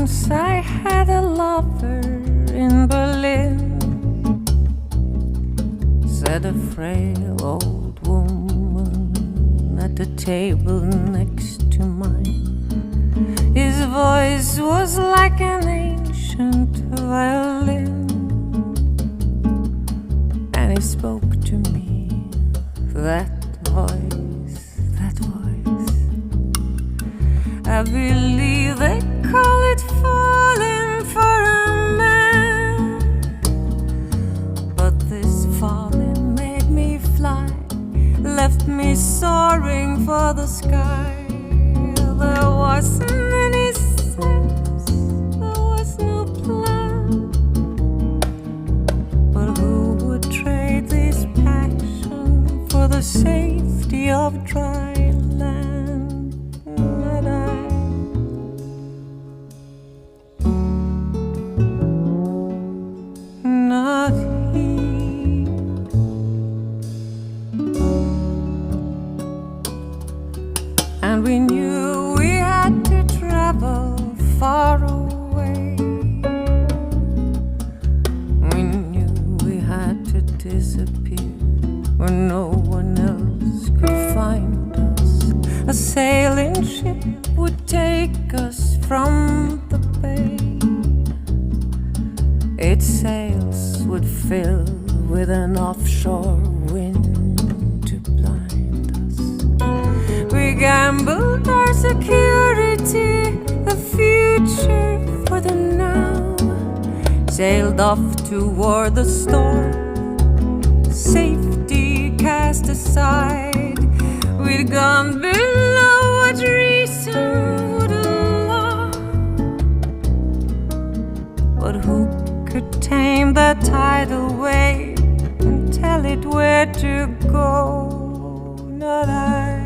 Once I had a lover in Berlin, said a frail old woman at the table next to mine. His voice was like an ancient violin, and he spoke to me. That voice, that voice, I believe they call it falling for a man. But this falling made me fly, left me soaring for the sky. There wasn't any sense, there was no plan. But who would trade this passion for the safety of dry land? Not I. Not he. And we knew we had to travel far away. We knew we had to disappear where no one else could find us. A sailing ship would take us from the bay. Its sails would fill with an offshore wind to blind us. We gambled our security, the future for the now. Sailed off toward the storm, safety cast aside. We'd gone below what reason would allow. But who could tame the tidal wave and tell it where to go? Not I.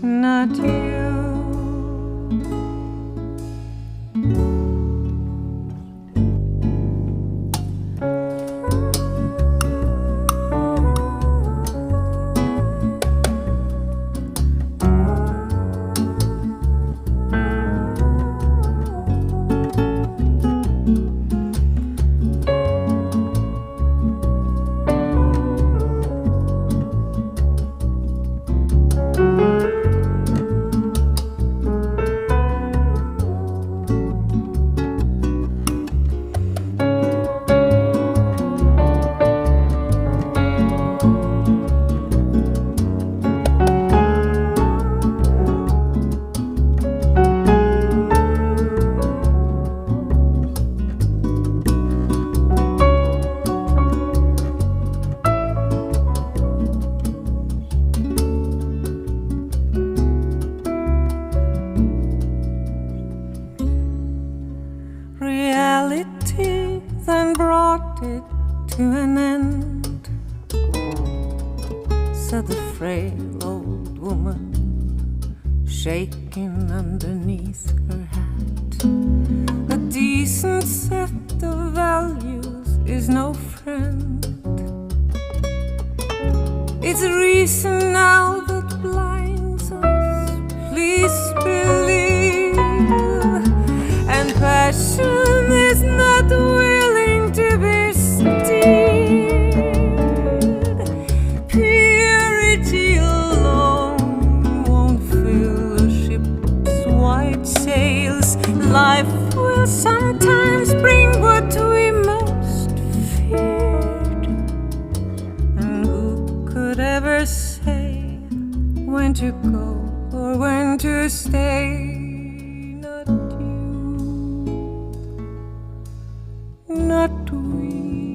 Not you. Reality then brought it to an end, said the frail old woman, shaking underneath her hat. A decent set of values is no friend. It's reason now that blinds us, please believe. And passion is not willing to be steered. Purity alone won't fill a ship's white sails. Life will sometimes bring what we most feared. And who could ever say when to go or when to stay? Not we.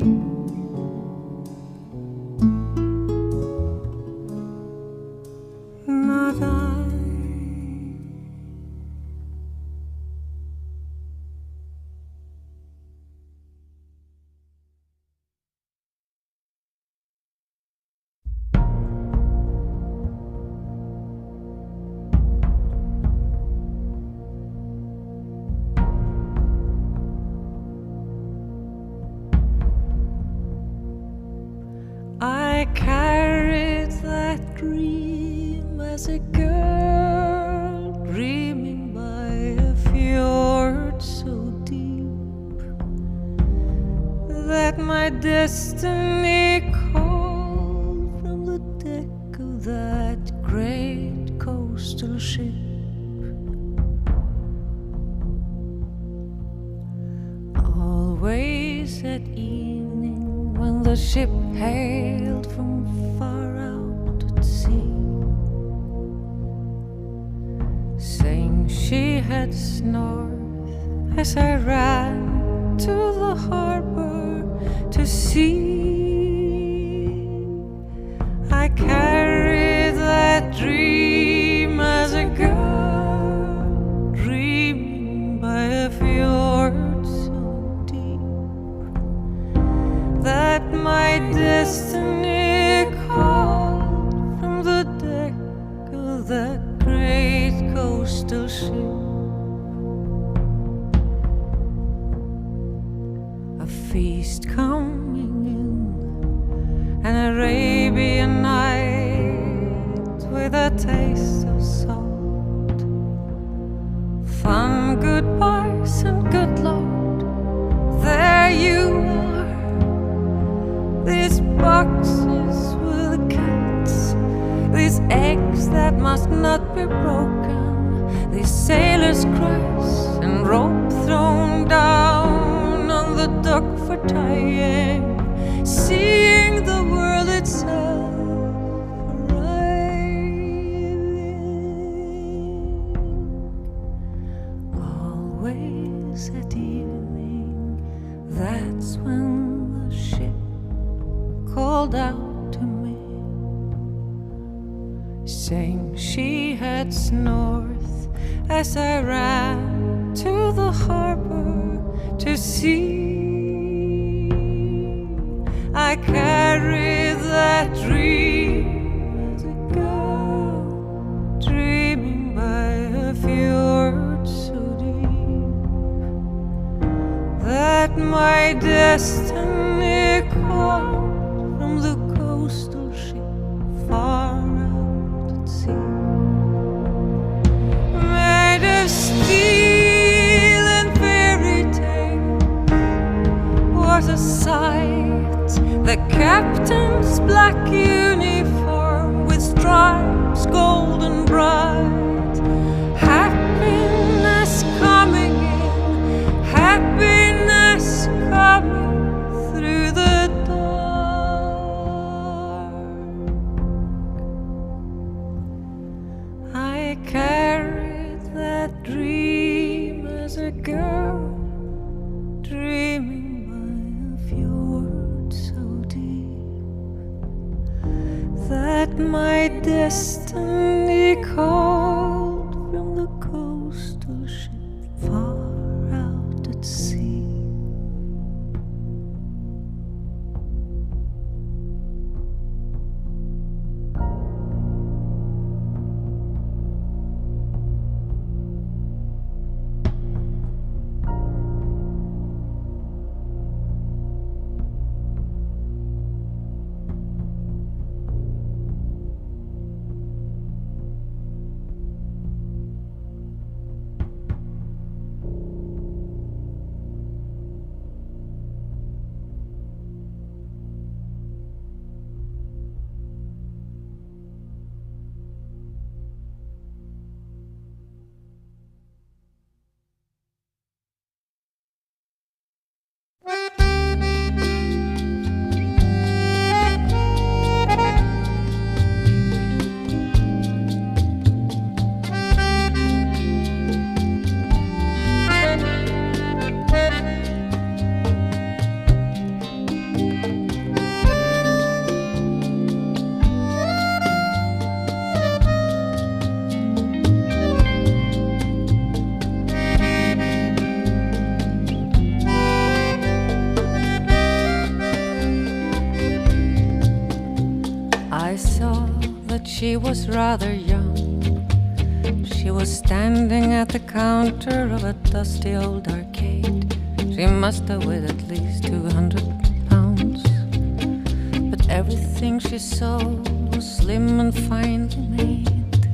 Not I. I carried that dream as a girl dreaming by a fjord so deep that my destiny called from the deck of that great coastal ship. Always at evening when the ship hailed from far out at sea, saying she heads north as I ran to the harbor to see. I carried that dream as a girl dreaming by a fjord so deep that my destiny called from the deck of that great coastal ship. A feast coming in, an Arabian night with a taste of salt, fun, goodbyes and good Lord, there you are. These boxes with cats, these eggs that must not be broken, these sailors' cries and rope thrown down on the dock for tying, seeing the world itself arriving. Always at evening, that's when the ship called out to me, saying she heads north as I ran to the harbor to see. I carried that dream as a girl dreaming by a fjord so deep that my destiny called from the coastal ship far out at sea, made of steel and fairy tale, was a sight. The captain's black uniform with stripes golden bright, happiness coming in, happiness coming through the dark. I carried that dream as a girl dreaming by a fjord so deep that my destiny called from the coastal ship far out at sea. She was rather young. She was standing at the counter of a dusty old arcade. She must have weighed at least 200 pounds. But everything she sold was slim and finely made.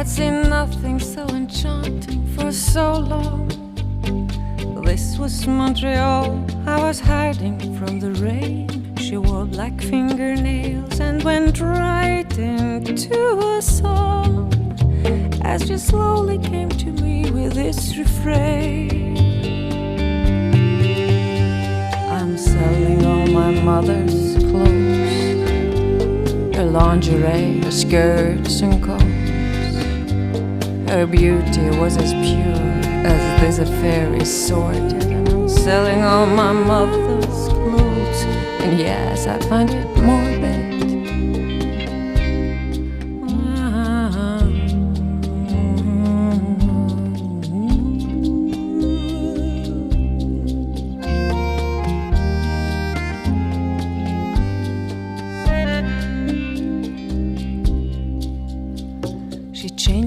I'd seen nothing so enchanting for so long. This was Montreal, I was hiding from the rain. She wore black fingernails and went right into a song as she slowly came to me with this refrain. I'm selling all my mother's clothes, her lingerie, her skirts and coats. Her beauty was as pure as this affair is sordid. And I'm selling all my mother's clothes, and yes, I find it morbid.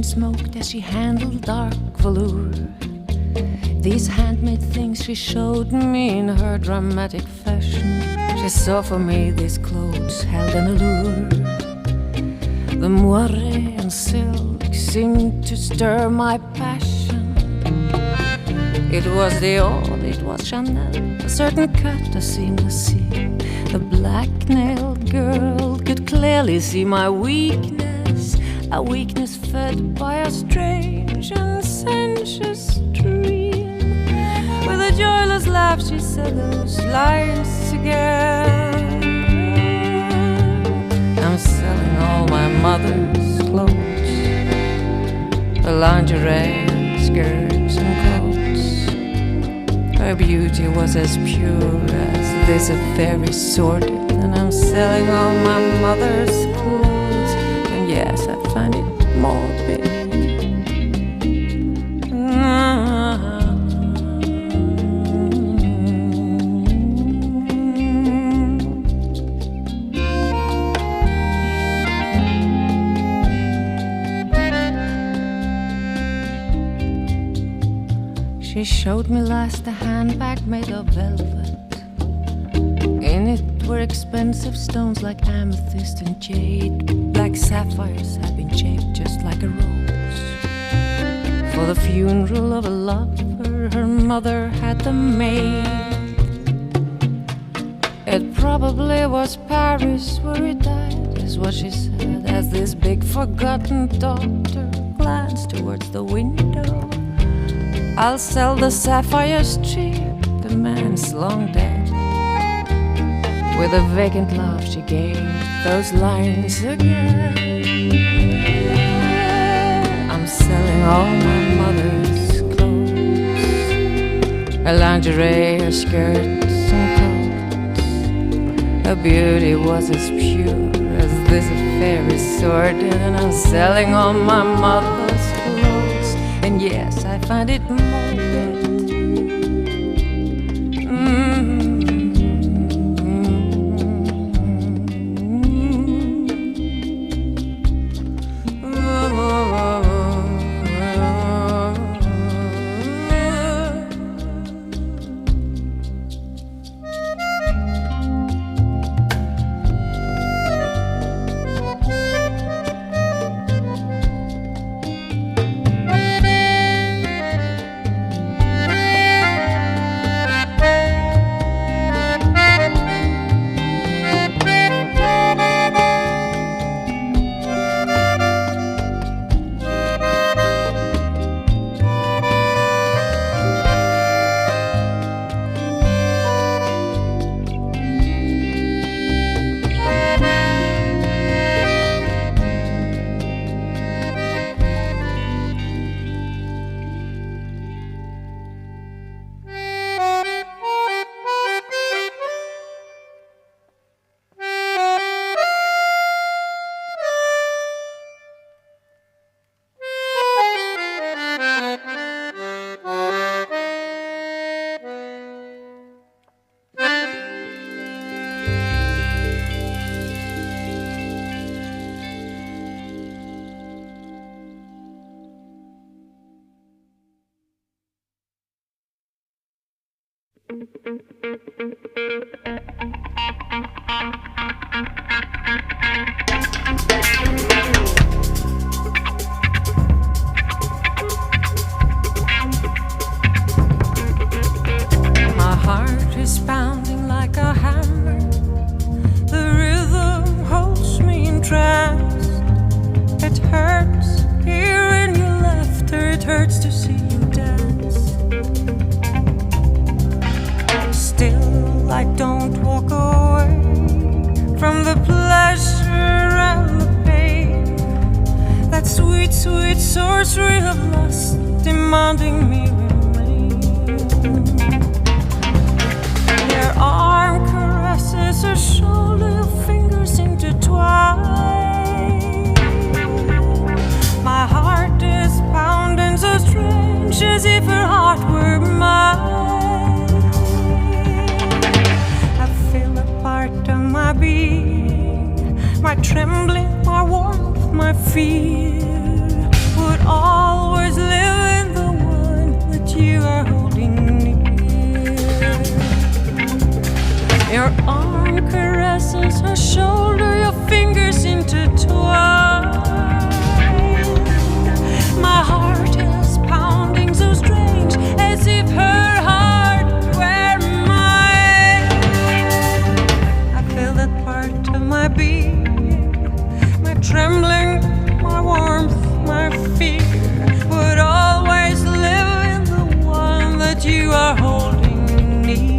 Smoked as she handled dark velour. These handmade things she showed me in her dramatic fashion. She saw for me these clothes held an allure. The moire and silk seemed to stir my passion. It was Dior, it was Chanel, a certain cut, a seamless seam. The black-nailed girl could clearly see my weakness, a weakness fed by a strange and sensuous dream. With a joyless laugh she said those lines again. I'm selling all my mother's clothes, her lingerie, skirts and coats. Her beauty was as pure as this affair is sordid. And I'm selling all my mother's clothes, and yes, I find it morbid. She showed me last a handbag made of velvet. In it were expensive stones like amethyst and jade. Black sapphires had been shaped just like a rose. For the funeral of a lover, her mother had them made. It probably was Paris where he died, is what she said, as this big forgotten daughter glanced towards the window. I'll sell the sapphires cheap, the man's long dead. With a vacant laugh she gave those lines again. I'm selling all my mother's clothes, her lingerie, her skirts and coats. Her beauty was as pure as this affair is sordid. And I'm selling all my mother's clothes, and yes, I find it morbid. sweet, sweet sorcery of lust demanding me remain. Their arm caresses her shoulder, fingers intertwine. My heart is pounding so strange, as if her heart were mine. I feel a part of my being, my trembling, my warmth, my fear would always live in the one that you are holding near. Your arm caresses her shoulder, your fingers intertwine. My heart is pounding so strange, as if her heart were mine. I feel that part of my being, my trembling, my warmth, my fear would always live in the one that you are holding near.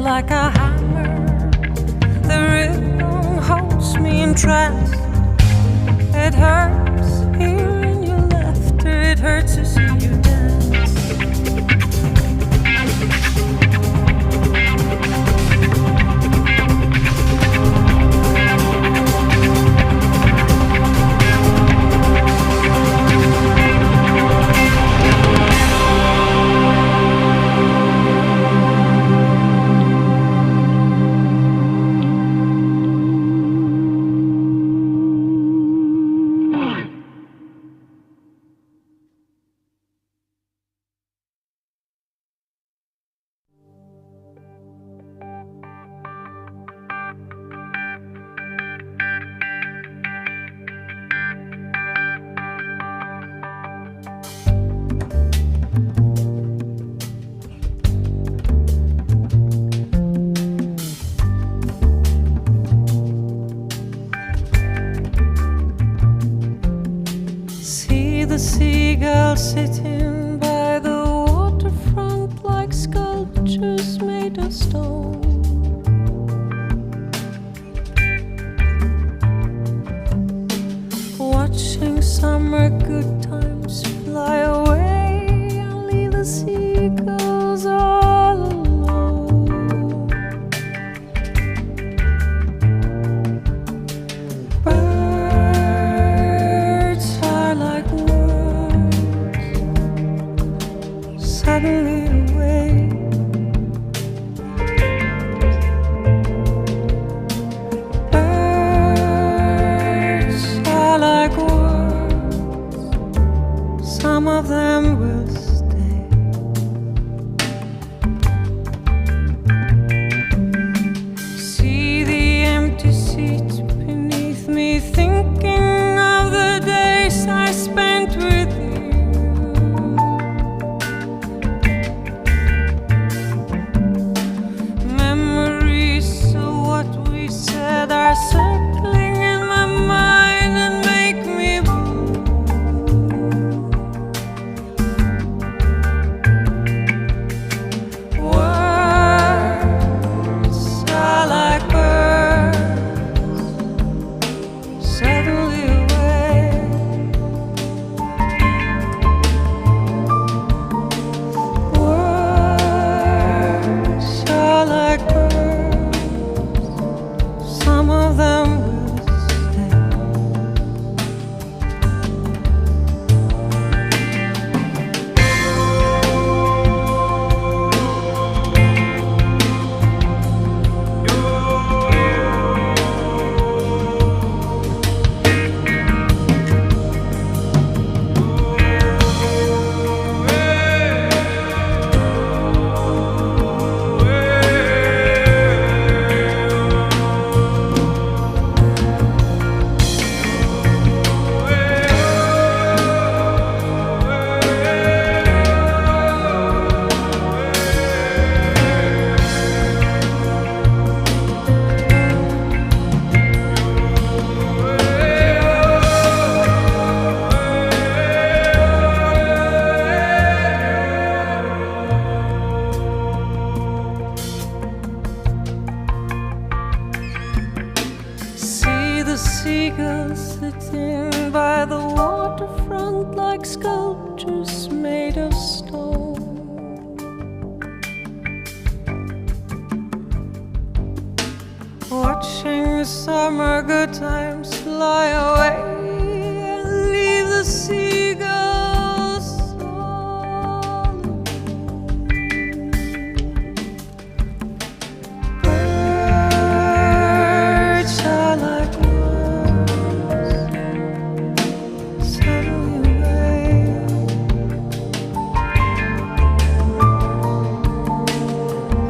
Like a hammer, the rhythm holds me entranced. It hurts hearing your laughter, it hurts to see you dance. watching the summer good times fly away and leave the seagulls alone. Birds are like worms, suddenly awake.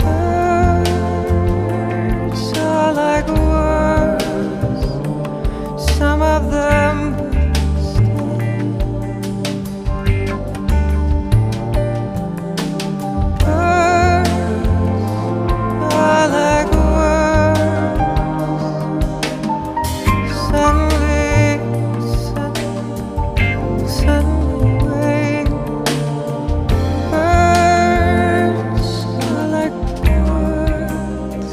Birds are like worms, some of them will stay. Birds are like worms, suddenly wake. Birds are like worms,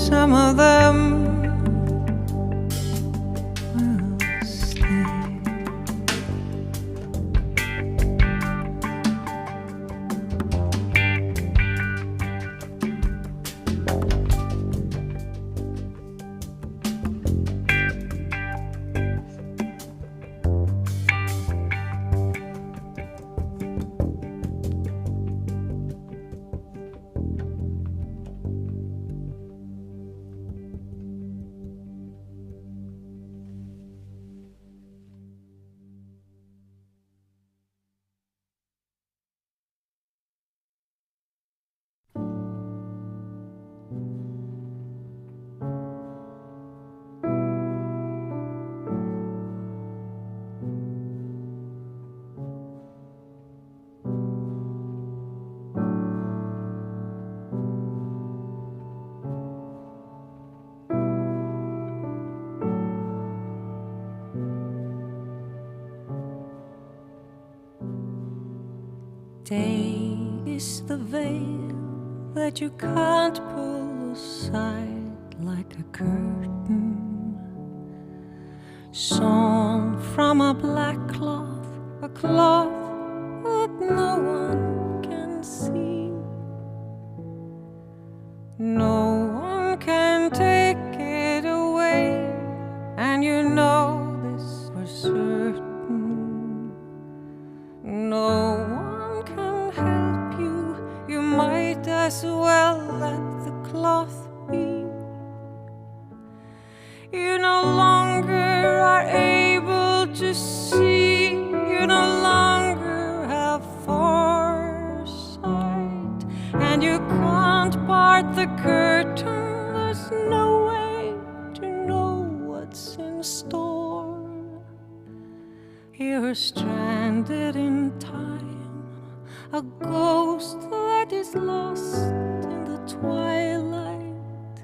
some of them will stay. Day is the veil that you can't pull aside like a curtain, sewn from a black cloth, a cloth that no one can see. No one can take it away, and you know this for certain. No one can help you, you might as well let the cloth be. You no longer are able to see, you no longer have foresight, and you can't part the curtain, there's no way to know what's in store. You're stranded in time, a ghost that is lost in the twilight,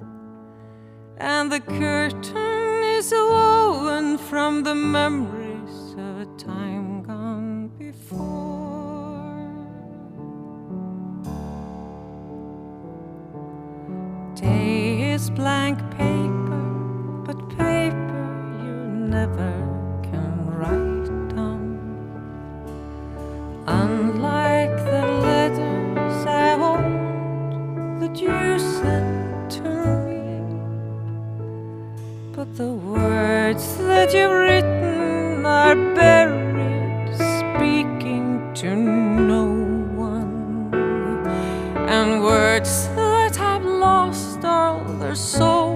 and the curtain is woven from the memories of a time gone before. Day is blank paper, but paper you never can write on. Unlike the letters I hold that you sent to me, but the words that you've written are buried, speaking to no one, and words that have lost all their soul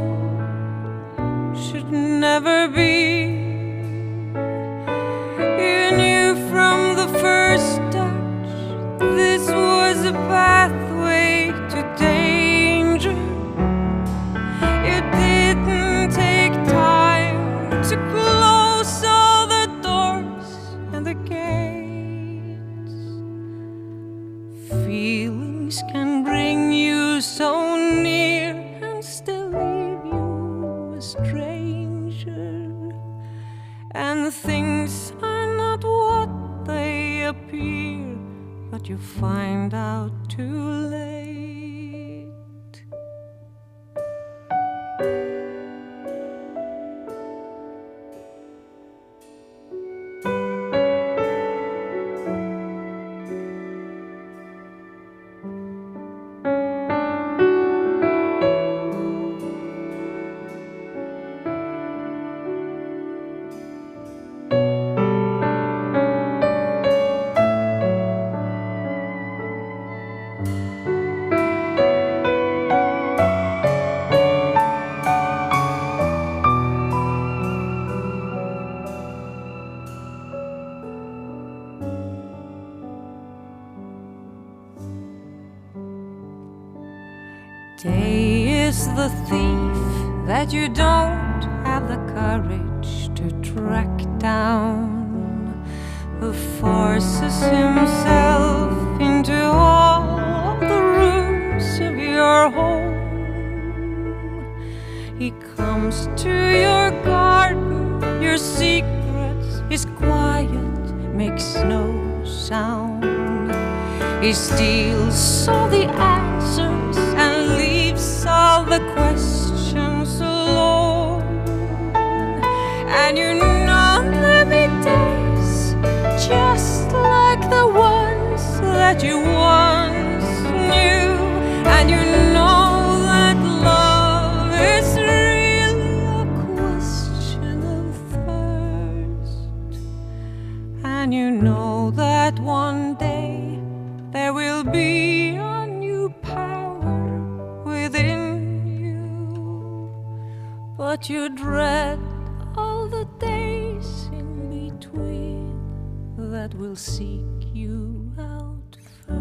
should never be. You knew from the first touch this was a pathway to danger. You didn't take time to close all the doors and the gates. Feelings can bring you so near and still leave you a stranger, and things are not what they appear, but you find out too late. Day is the thief that you don't have the courage to track down, who forces himself into all the rooms of your home. He comes to your garden, your secrets, his quiet makes no sound. He steals all the answers and leaves all the questions alone. And you know there'll be days just like the ones that you once knew. And you know that love is really a question of thirst. And you know that one day there will be a new power within you, but you dread all the days in between that will seek you out first.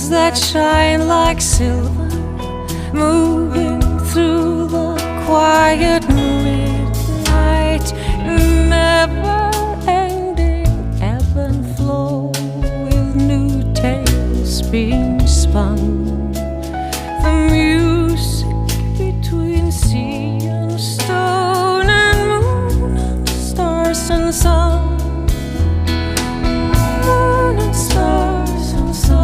That shine like silver, moving through the quiet midnight, never-ending ebb and flow, with new tales being spun. The music between sea and stone, and moon and stars and sun, moon and stars and sun.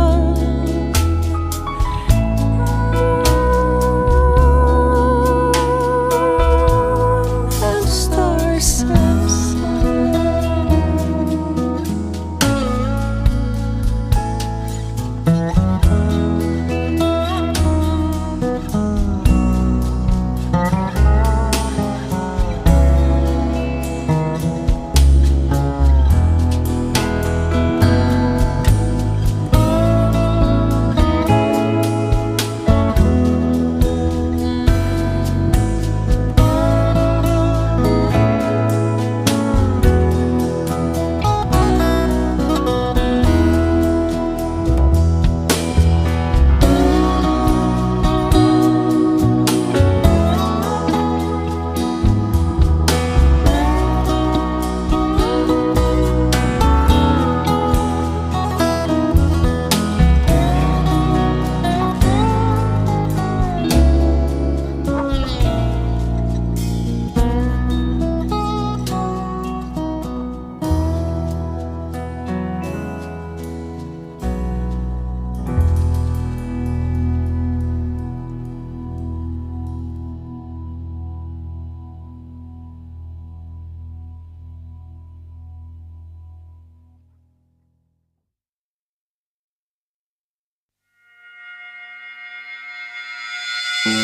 We'd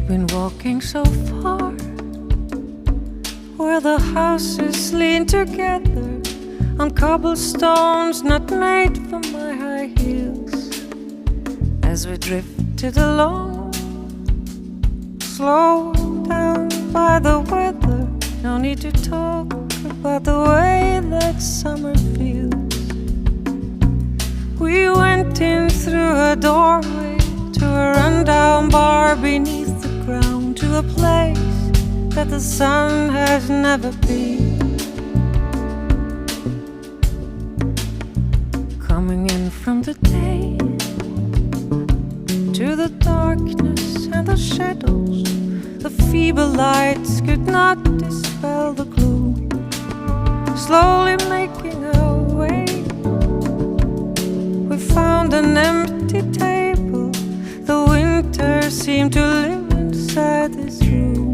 been walking so far, where the houses lean together on cobblestones not made for my high heels. As we drifted along, slowed down by the weather, no need to talk about the way that summer feels. We went in through a doorway to a rundown bar beneath the ground, to a place that the sun has never been. Coming in from the day to the darkness and the shadows, the feeble lights could not dispel the gloom. Slowly making our way, we found an empty table. The winter seemed to live inside this room.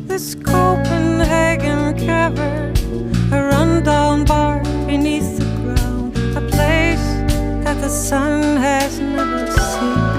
This Copenhagen cavern, a rundown bar beneath the ground, a place that the sun has never seen.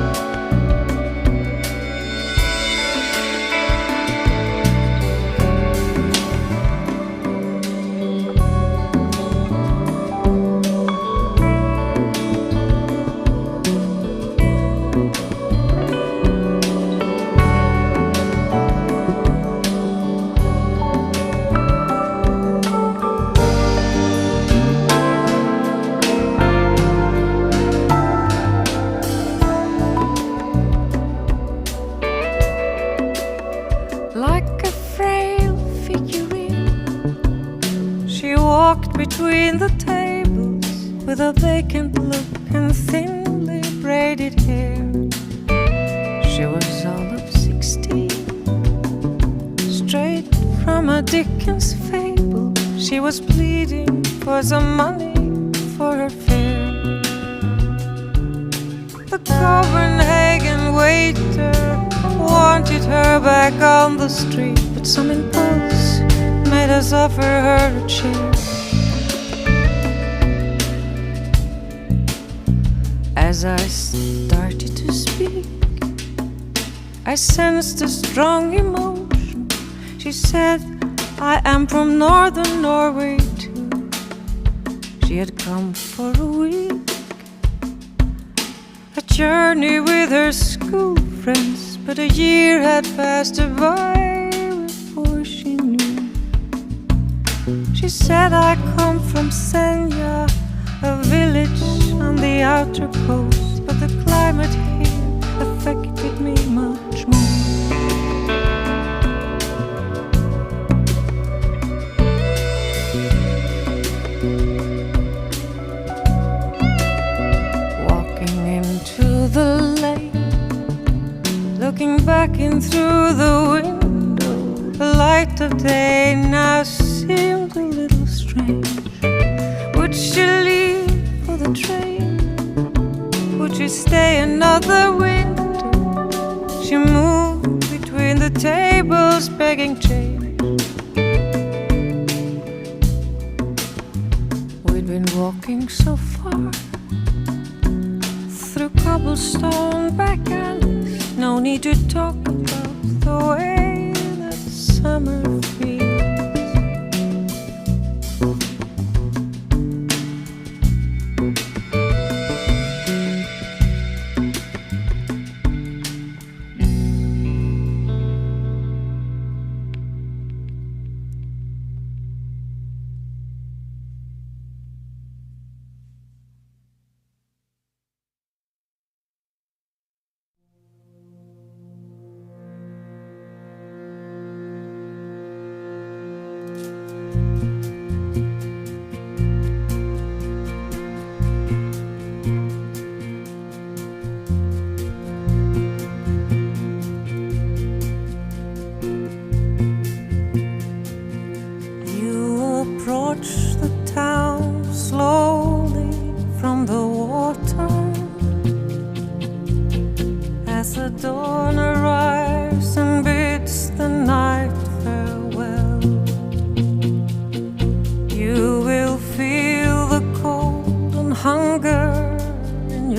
Between the tables with a vacant look and thinly braided hair. She was all of 16, straight from a Dickens fable. She was pleading for some money for her fare. The Copenhagen waiter wanted her back on the street, but some impulse made us offer her a chair. As I started to speak, I sensed a strong emotion. She said, I am from northern Norway too. She had come for a week, a journey with her school friends, but a year had passed her by before she knew. She said, I come from Senja, a village on the outer coast, but the climate here affected me much more. Walking into the lane, looking back in through the window, the light of day now seemed a little strange. Would she leave for the train? Would she stay another winter? She moved between the tables begging change. We'd been walking so far through cobblestone back alleys, no need to talk about the way that summer feels.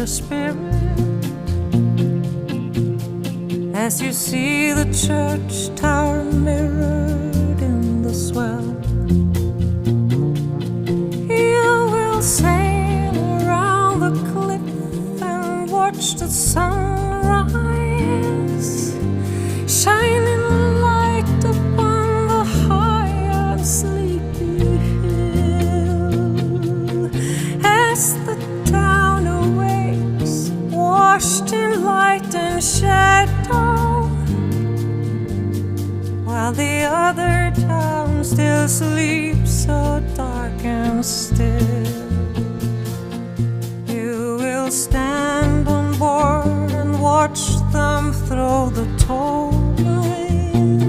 your spirit as you see the church tower mirrored in the swell. You will sail around the cliff and watch the sunrise, shining light upon the high and sleepy hill as the town awakes, washed in light and shadow, while the other town still sleeps so dark and still. You will stand on board and watch them throw the toll line.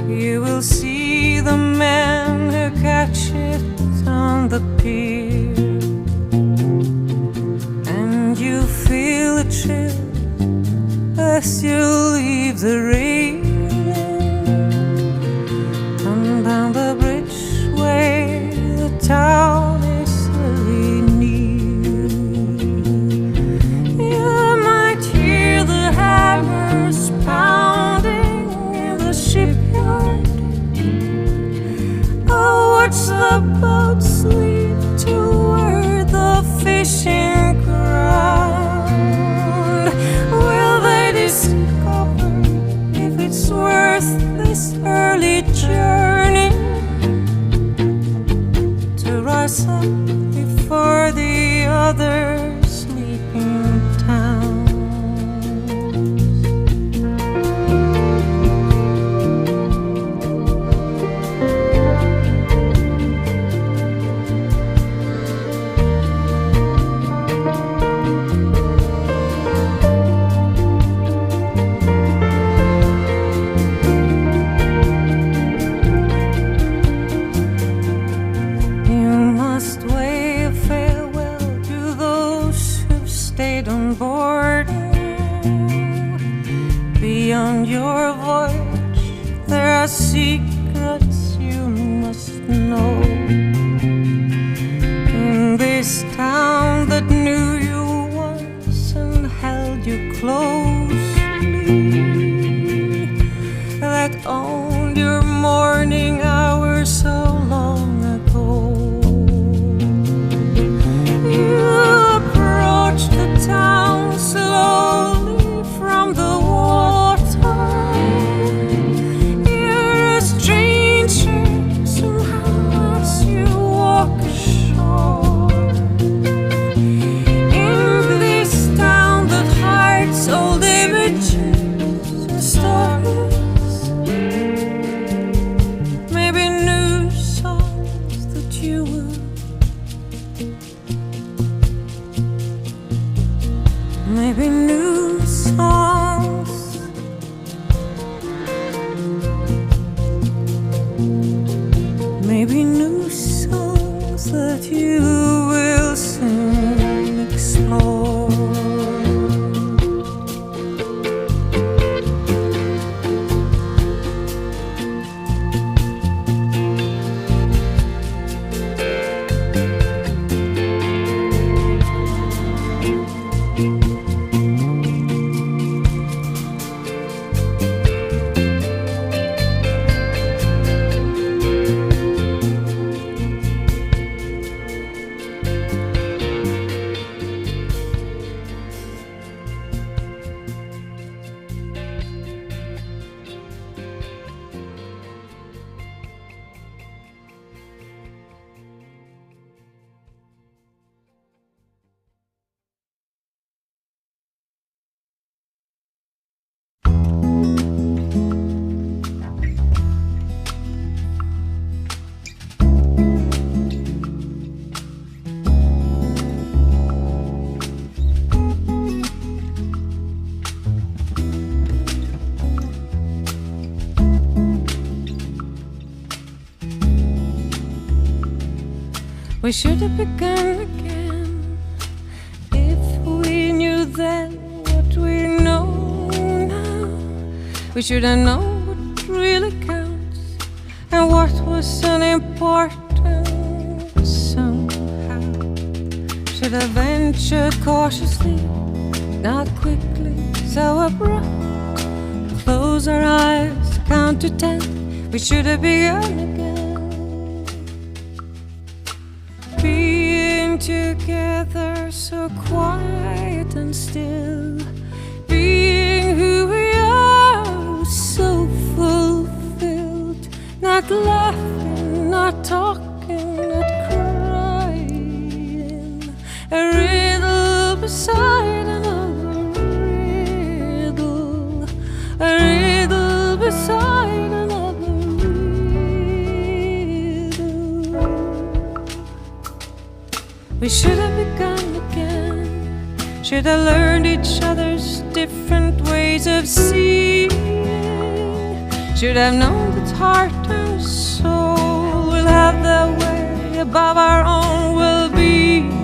You will see the men who catch it on the pier, and you feel a chill as you leave the railing. Come down the bridge where the town is really near. You might hear the hammers pounding in the shipyard, or watch the boats lead toward the fishing ground. Will they discover if it's worth this early journey to rise up before the other sleeping towns? You must wave farewell to those who've stayed on board. Beyond your voyage, there are secrets you must know. In this town that knew you once and held you closely, that owned your morning hours so long ago. You approach the town slowly from the water. You're a stranger somehow as you walk ashore. In this town that hides old images and stories, maybe new songs that you will, maybe new songs, maybe new songs that you will soon explore. We should have begun again if we knew then what we know now. We should have known what really counts and what was unimportant somehow. should have ventured cautiously, not quickly, so abrupt. Close our eyes, count to 10. We should have begun again. Being together, so quiet and still. Being who we are, so fulfilled. Not laughing, not talking, not crying. A riddle beside another riddle. A riddle beside another riddle. We should have begun again. Should have learned each other's different ways of seeing. Should have known that heart and soul will have their way above our own well-being.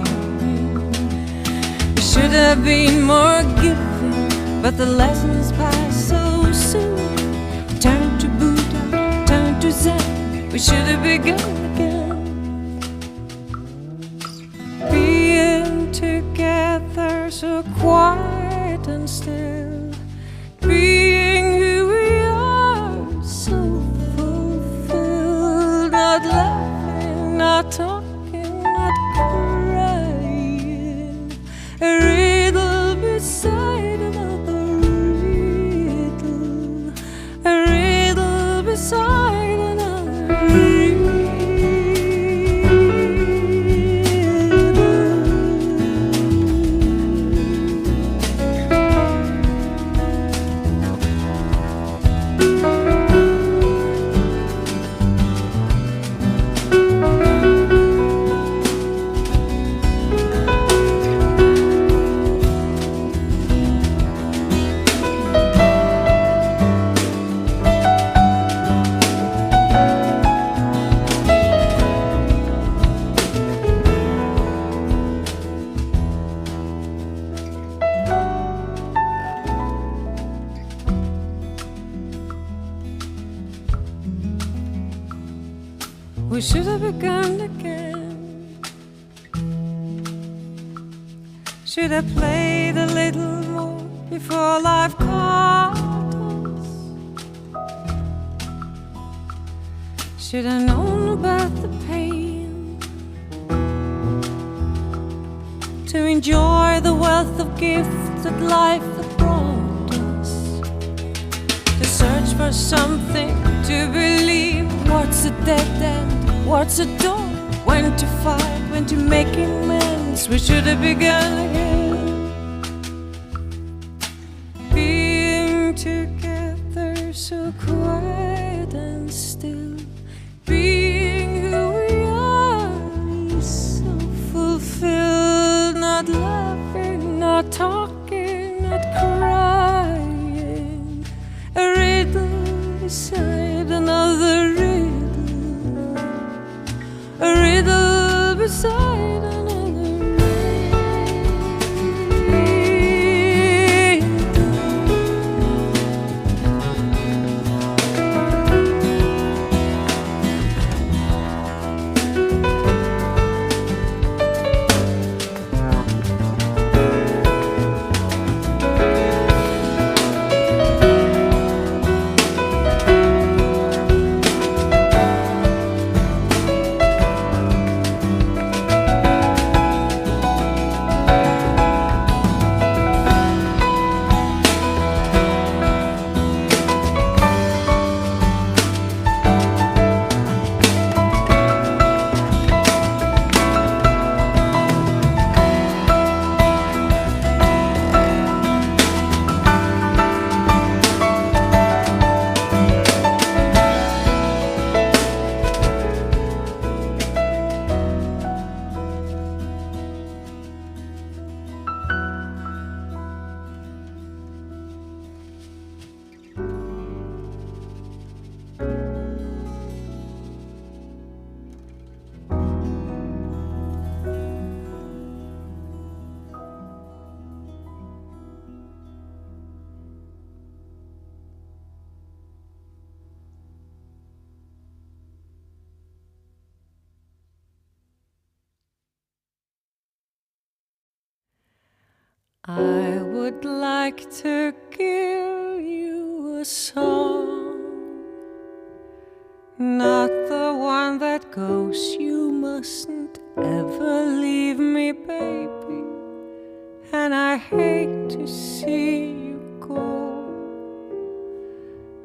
We should have been more giving, but the lessons pass so soon. Turn to Buddha, turn to Zen. We should have begun again. Being together, so quiet and still. Being who we are, so fulfilled. Not laughing, not talking, not crying. A riddle beside another riddle. A riddle beside another riddle. We should have begun again. Should have played a little more before life caught us. Should have known about the pain, to enjoy the wealth of gifts that life had brought us. To search for something to believe. What's a dead end? What's a door? When to fight? When to make amends? We should have begun again. Being together, so quiet and still. Being who we are, so fulfilled. Not laughing, not talking, not crying. A riddle beside another riddle. A riddle beside another I would like to give you a song, not the one that goes, you mustn't ever leave me, baby, and I hate to see you go.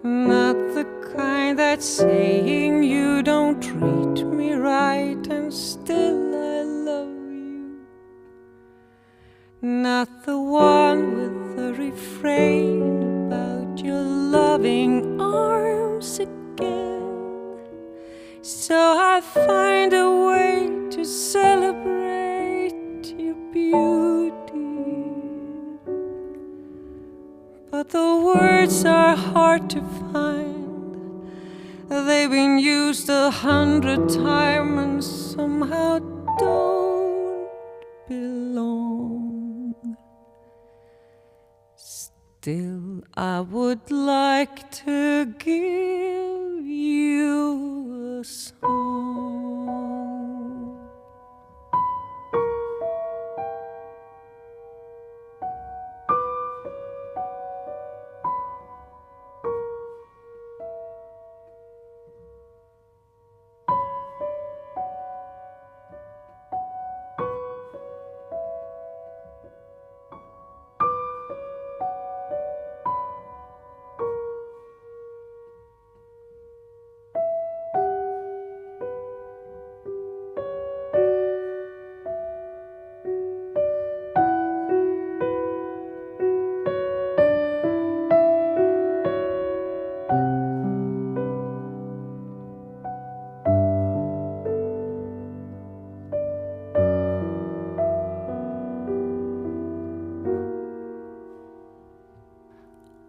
Not the kind that's saying you don't treat me right and still I love you. Not the one with the refrain about your loving arms again. So I find a way to celebrate your beauty, but the words are hard to find. They've been used 100 times and somehow don't belong. Still, I would like to give you a song.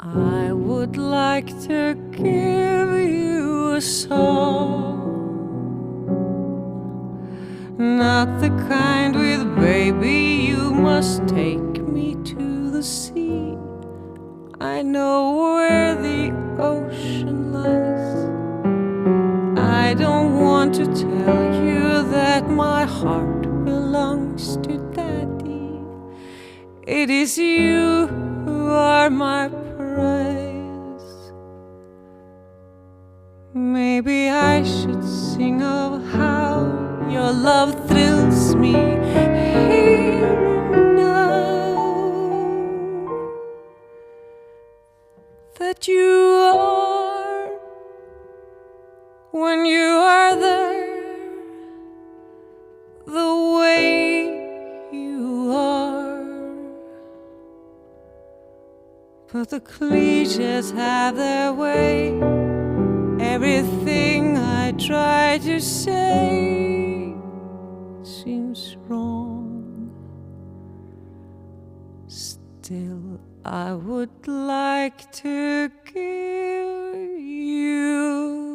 I would like to give you a song, not the kind with baby you must take me to the sea. I know where the ocean lies. I don't want to tell you that my heart belongs to Daddy. It is you who are my prize. Maybe I should sing of how your love thrills me here and now, that you are when you are there, the way you are. But the cliches have their way. Everything I try to say seems wrong. Still, I would like to give you